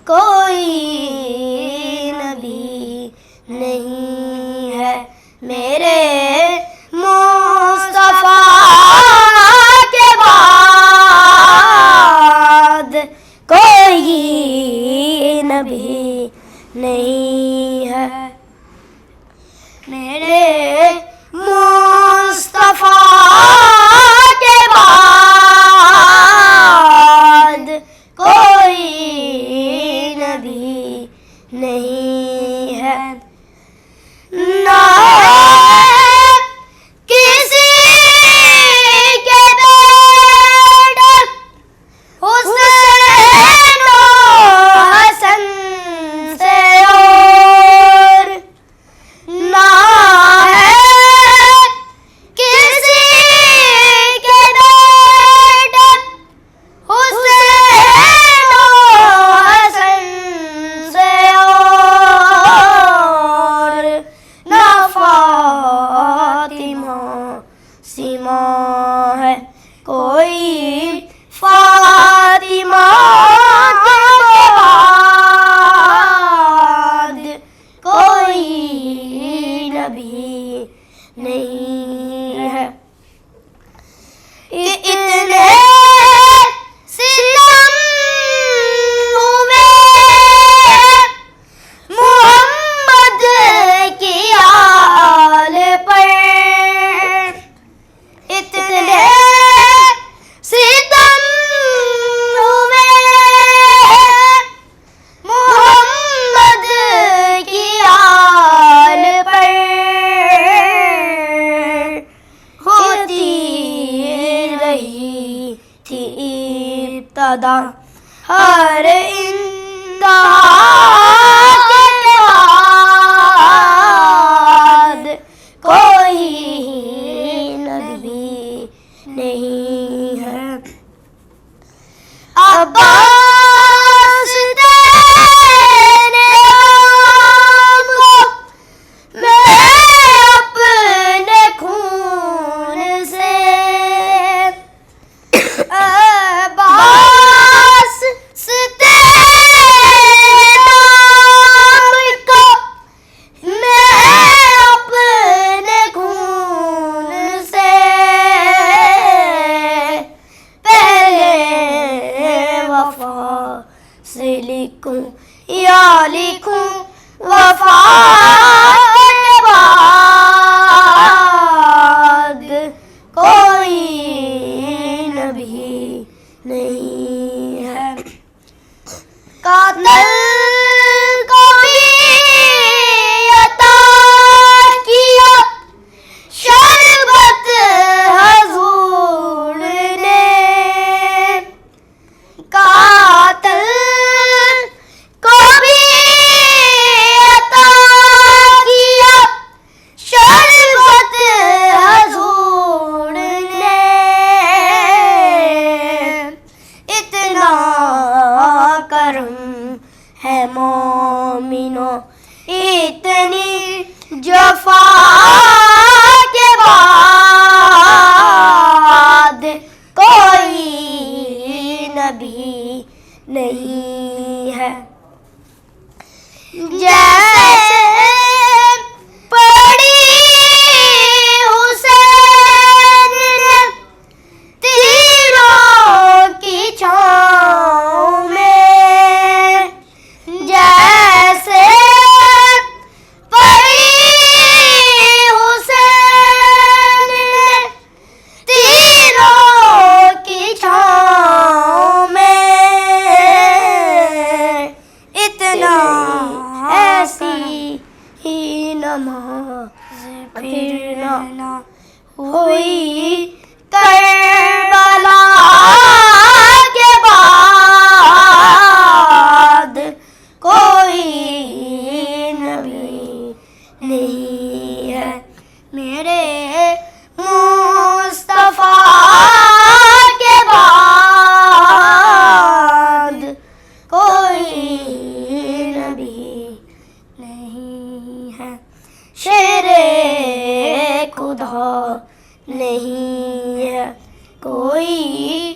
कोई नबी नहीं है मेरे मुस्तफा के बाद कोई नबी नहीं है मेरे मुस्तफा के बाद कोई नबी नहीं है ना किसी के बेटे हुसैन हसन से और ना है किसी के बेटे हुसैन हसन से और ना फातिमा सीमा है कोई फातिमा के बाद कोई नबी नहीं है इतने सितम हुए मोहम्मद की आल पर इतने सितम हुए मोहम्मद की आल पर होती रही थी इब्तिदा हर इंतहा के बाद कोई नबी नहीं है अब्बास तेरे नाम को मैं अपने खून से अब्बास तेरे नाम को मैं अपने खून से पहले वफा से लिखूं या लिखूं वफा के बाद कोई नबी नहीं है कातिल को भी अता किया शरबत हुजूर ने कातिल को भी अता किया शरबत हुजूर ने इतना करम है मोमिनो इतनी जफा के बाद कोई नबी नहीं है जैसे पड़ी हुसैन ने तीरों की छाँव में जैसे पड़ी हुसैन ने तीरों की छाँव में इतना ऐसी ही नमाज़ फिर ना हुई करबला के बाद कोई नबी नहीं है मेरे मुस्तफा के बाद कोई नबी नहीं है शेरे खुदा नहीं है कोई